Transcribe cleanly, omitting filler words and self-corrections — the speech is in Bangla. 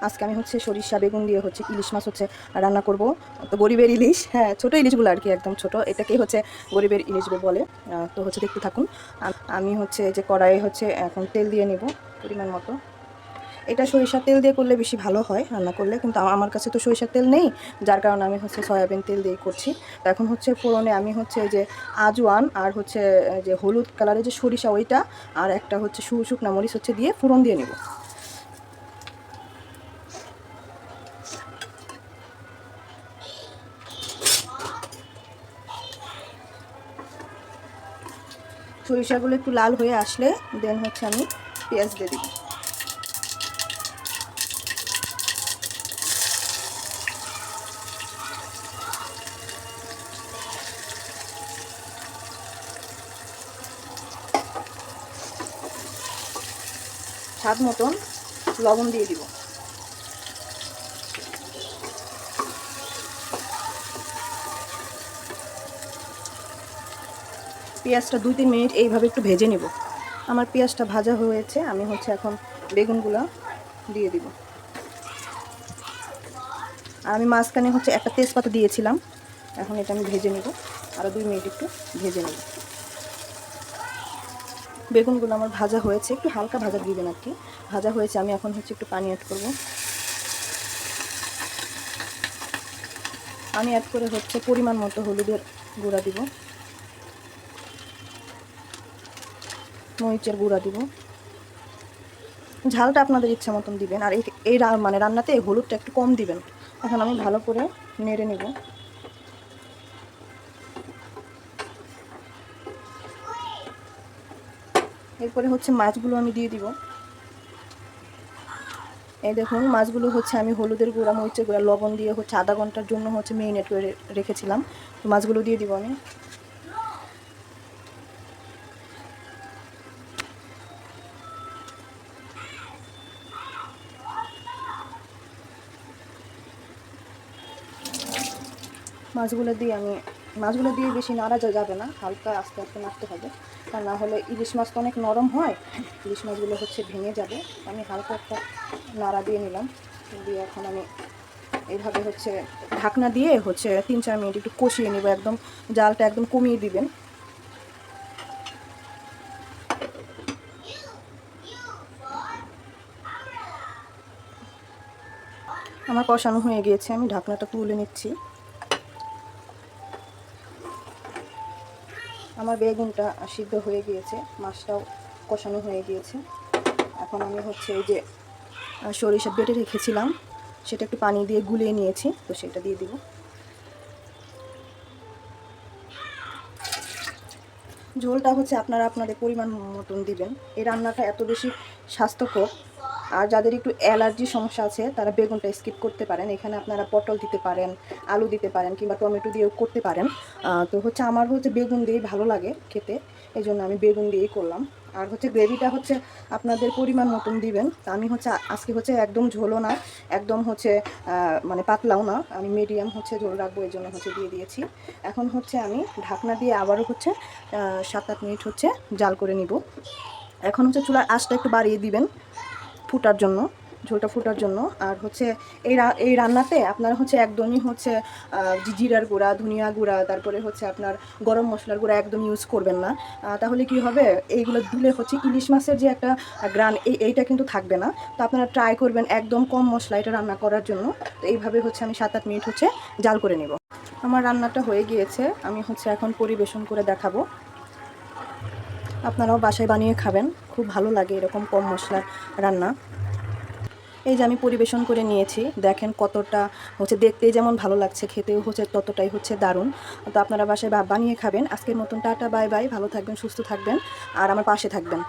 আজকে আমি হচ্ছে সরিষা বেগুন দিয়ে হচ্ছে ইলিশ মাছ হচ্ছে রান্না করব। তো গরিবের ইলিশ, হ্যাঁ ছোটো ইলিশগুলো আর কি, একদম ছোট, এটাকেই হচ্ছে গরিবের ইলিশ বলে। তো হচ্ছে দেখতে থাকুন। আমি হচ্ছে যে কড়াইয়ে হচ্ছে এখন তেল দিয়ে নেব পরিমাণ মতো। এটা সরিষার তেল দিয়ে করলে বেশি ভালো হয় রান্না করলে, কিন্তু আমার কাছে তো সরিষার তেল নেই, যার কারণে আমি হচ্ছে সয়াবিন তেল দিয়ে করছি। তো এখন হচ্ছে ফোড়নে আমি হচ্ছে যে আজওয়ান আর হচ্ছে যে হলুদ কালারের যে সরিষা ওইটা, আর একটা হচ্ছে শুকনা মরিচ হচ্ছে দিয়ে ফোড়ন দিয়ে নেব। সরিষাগুলো একটু লাল হয়ে আসলে দেন হচ্ছে আমি পেঁয়াজ দিয়ে দিব। স্বাদ মতন লবণ দিয়ে দিব। পেঁয়াজটা 2-3 মিনিট এইভাবে একটু ভেজে নেব। আমার পেঁয়াজটা ভাজা হয়েছে, আমি হচ্ছে এখন বেগুনগুলো দিয়ে দিব। আর আমি মাঝখানে হচ্ছে একটা তেজপাতা দিয়েছিলাম, এখন এটা আমি ভেজে নেব, আরও 2 মিনিট একটু ভেজে নেব। বেগুনগুলো আমার ভাজা হয়েছে, একটু হালকা ভাজা দিবেন আর কি, ভাজা হয়েছে। আমি এখন হচ্ছে একটু পানি অ্যাড করব। পানি অ্যাড করে হচ্ছে পরিমাণ মতো হলুদের গুঁড়া দিব, মরিচের গুঁড়া দিব। ঝালটা আপনাদের ইচ্ছা মতন দিবেন, আর এই মানে রান্নাতে হলুদটা একটু কম দিবেন। এখন আমি ভালো করে নেড়ে নেব। এরপরে হচ্ছে মাছগুলো আমি দিয়ে দিব। এই দেখুন মাছগুলো হচ্ছে আমি হলুদের গুঁড়া, মরিচের গুঁড়া, লবণ দিয়ে হচ্ছে আধা ঘন্টার জন্য হচ্ছে মেরিনেট করে রেখেছিলাম। তো মাছগুলো দিয়ে দিব আমি। মাছগুলো দিয়ে বেশি নাড়া যাবে না, হালকা আস্তে আস্তে নাড়তে হবে, তা না হলে ইলিশ মাছ তো অনেক নরম হয়, ইলিশ মাছগুলো হচ্ছে ভেঙে যাবে। আমি হালকা একটা নাড়া দিয়ে নিলাম, দিয়ে এখন আমি এইভাবে হচ্ছে ঢাকনা দিয়ে হচ্ছে 3-4 মিনিট একটু কষিয়ে নেব। একদম জালটা একদম কমিয়ে দিবেন। আমার কষানো হয়ে গিয়েছে, আমি ঢাকনাটা তুলে নিচ্ছি। আমার বেগুনটা সিদ্ধ হয়ে গিয়েছে, মাছটাও কষানো হয়ে গিয়েছে। এখন আমি হচ্ছে এই যে সরিষা বেটে রেখেছিলাম, সেটা একটু পানি দিয়ে গুলিয়ে নিয়েছি, তো সেটা দিয়ে দিব। ঝোলটা হচ্ছে আপনারা আপনাদের পরিমাণ মতন দিবেন। এই রান্নাটা এত বেশি স্বাস্থ্যকর, আর যাদের একটু অ্যালার্জি সমস্যা আছে তারা বেগুনটা স্কিপ করতে পারেন। এখানে আপনারা পটল দিতে পারেন, আলু দিতে পারেন, কিংবা টমেটো দিয়েও করতে পারেন। তো হচ্ছে আমার হচ্ছে বেগুন দিয়েই ভালো লাগে খেতে, এই জন্য আমি বেগুন দিয়েই করলাম। আর হচ্ছে গ্রেভিটা হচ্ছে আপনাদের পরিমাণ মতন দিবেন। তা আমি হচ্ছে আজকে হচ্ছে একদম ঝোলও না, একদম হচ্ছে মানে পাতলাও না, আমি মিডিয়াম হচ্ছে ঝোল রাখবো, এই জন্য হচ্ছে দিয়ে দিয়েছি। এখন হচ্ছে আমি ঢাকনা দিয়ে আবারও হচ্ছে 7-8 মিনিট হচ্ছে জাল করে নিব। এখন হচ্ছে চুলার আঁচটা একটু বাড়িয়ে দিবেন ফুটার জন্য, ঝোলটা ফুটার জন্য। আর হচ্ছে এই রান্নাতে আপনারা হচ্ছে একদমই হচ্ছে জিরার গুঁড়া, ধনিয়া গুঁড়া, তারপরে হচ্ছে আপনার গরম মশলার গুঁড়া একদম ইউজ করবেন না। তাহলে কি হবে, এইগুলো দিলে হচ্ছে ইলিশ মাছের যে একটা গ্রান এইটা কিন্তু থাকবে না। তো আপনারা ট্রাই করবেন একদম কম মশলা এটা রান্না করার জন্য। তো এইভাবে হচ্ছে আমি 7-8 মিনিট হচ্ছে জাল করে নেব। আমার রান্নাটা হয়ে গিয়েছে, আমি হচ্ছে এখন পরিবেশন করে দেখাবো। আপনারাও বাসায় বানিয়ে খাবেন, খুব ভালো লাগে এরকম কম মশলার রান্না। এই যে আমি পরিবেশন করে নিয়েছি, দেখেন কতটা হচ্ছে দেখতেই যেমন ভালো লাগছে, খেতেও হচ্ছে ততটাই হচ্ছে দারুণ। তো আপনারা বাসায় বানিয়ে খাবেন। আজকের মতন টাটা, বাই বাই, ভালো থাকবেন, সুস্থ থাকবেন, আর আমার পাশে থাকবেন।